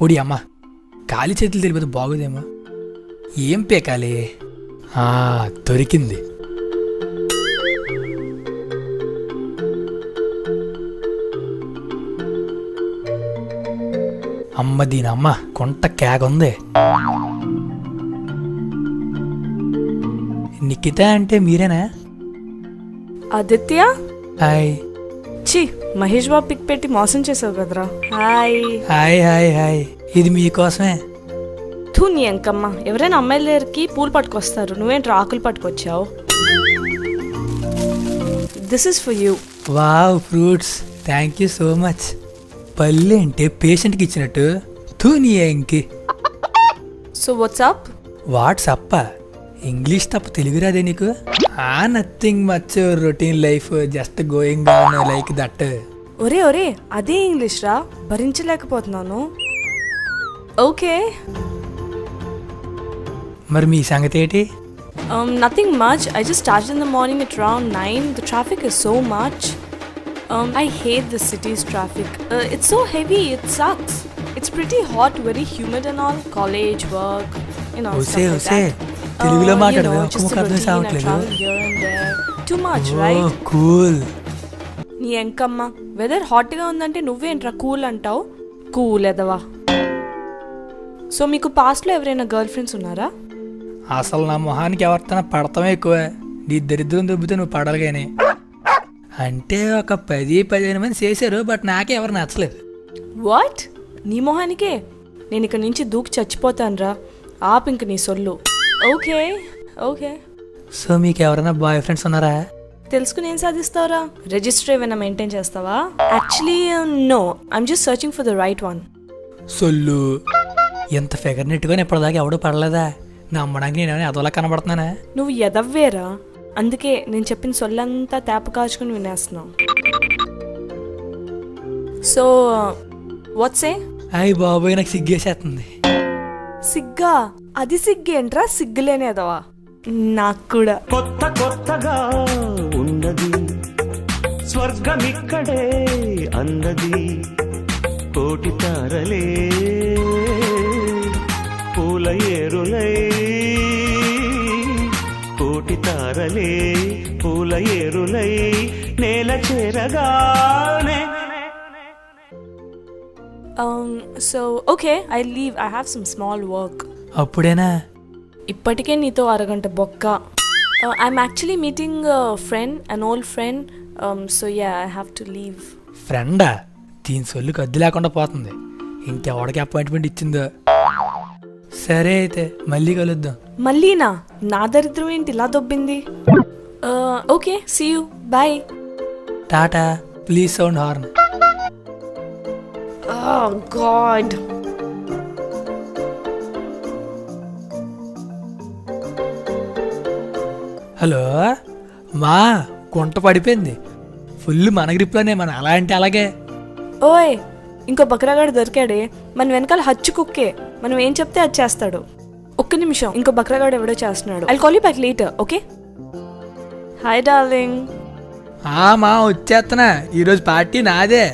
ఓడి అమ్మ, ఖాళీ చేతులు తెలిపోతే బాగోదేమో. ఏం పేకాలి? దొరికింది. అమ్మ దీనమ్మ, కొంట కేక ఉంది. నిఖిత అంటే మీరేనా? ఆదిత్య? హాయ్. చి, మహేష్ బాబు పిక్ పెట్టి మోసం చేసావు కదరా. Hi hi hi hi. ఇది మీకోసమే. నీ అంకమ్మ, ఎవరైనా అమ్మాయిల దగ్గరికి పూలు పట్టుకొస్తారు, నువ్వేంటి ఆకులు పట్టుకొచ్చావు? This is for you. Wow, fruits. Thank you so much. పల్లె అంటే పేషెంట్కి ఇచ్చినట్టు. నీ ఇంకి. So WhatsApp? వాట్సప్పా? ఇంగ్లీష్ తప్ప తెలుగు రాదే నీకు? Nothing much, routine life, just going on like that. ఒరే ఒరే, అదే ఇంగ్లీష్ రా, భరించలేకపోతున్నాను. ఓకే. మరి మీ సంగతి ఏంటి? Nothing much. I just started in the morning at around 9. The traffic is so much. I hate the city's traffic. It's so heavy. It sucks. It's pretty hot, very humid and all. College, work, stuff like that. తెలుగులో మాట్లాడదు. Just a routine. I travel here and there. Too much, right? Cool. నీ ఎంకమ్మ, weather హాట్గా ఉందంటే నువ్వేంట్రా cool అంటావు? Cool ఎదవా. So మీకు పాస్ట్లో ఎవరైనా గర్ల్ ఫ్రెండ్స్ ఉన్నారా? అసలు నా మొహానికి ఎవరితోనా పడతామే ఎక్కువ. నీ దరిద్రం దొబ్బితే నువ్వు పడాలిగానే. అంటే ఒక 10-15 మంది చేశారు, బట్ నాకే ఎవరు నచ్చలేదు. వాట్? నీ మొహానికే? నేను ఇక్కడ నుంచి దూకి చచ్చిపోతాను రా. ఆపు ఇంక నీ సొల్లు. Okay okay. సో మీకు ఎవరైనా బాయ్ ఫ్రెండ్స్ ఉన్నారా? తెలుసుకుని ఏం సాధిస్తావురా? రిజిస్టర్ ఏమైనా మెయింటైన్ చేస్తావా? Actually no, I'm just searching for the right one. సొల్లు. ఎంత ఫిగర్ నెట్టుకొని ఇప్పటిదాకా ఎవడూ పడలేదా? నమ్మడానికి నేను అదోలా కనబడుతున్నానా? నువ్వు ఎదవ్వేరా, అందుకే నేను చెప్పిన సొల్లంతా తేప కాచుకుని వినేస్తున్నావు. సో వాట్సే? అయ్యి బాబోయ్, నాకు సిగ్గేసేస్తుంది. సిగ్గా? అది సిగ్గేంట్రా, సిగ్గులేనేదవా. నాకు కూడా. కొత్త కొత్తగా ఉన్నది స్వర్గమిక్కడే అన్నది, కోటి తారలే పూల ఏరులై, కోటి తారలే పూల ఏరులై నేల చేరగానే. So okay, I leave. I have some small work. అప్పుడేనా? ఇప్పటికే నీతో అరగంట బొక్క. I'm actually meeting friend, an old friend. So yeah, I have to leave. ఫ్రెండా? దీని సొల్లుకి అద్దె లేకుండా పోతుంది. ఇంకెవడికి అపాయింట్మెంట్ ఇచ్చిందో. సరే అయితే మళ్ళీ కలుద్దాం. మళ్ళీనా? నా దరిద్రం ఏంటి ఇలా దొబ్బింది? Okay, see you, bye. Tata. Please sound horn. Oh God. Hello మా, గుంట పడిపోయింది. ఫుల్ మన గ్రిప్లోనే. మన అలా అంటే అలాగే. ఓయ్, ఇంకో బక్రాగాడు దొరికాడే. మన వెనకాల హచ్చు కుక్కే. మనం ఏం చెప్తే అది చేస్తాడు. ఒక్క నిమిషం, ఇంకో బక్రాగాడు ఎవడో చేస్తున్నాడు. I'll call you back later, okay? Hi darling. మా వచ్చేస్తున్నా. ఈరోజు పార్టీ నాదే.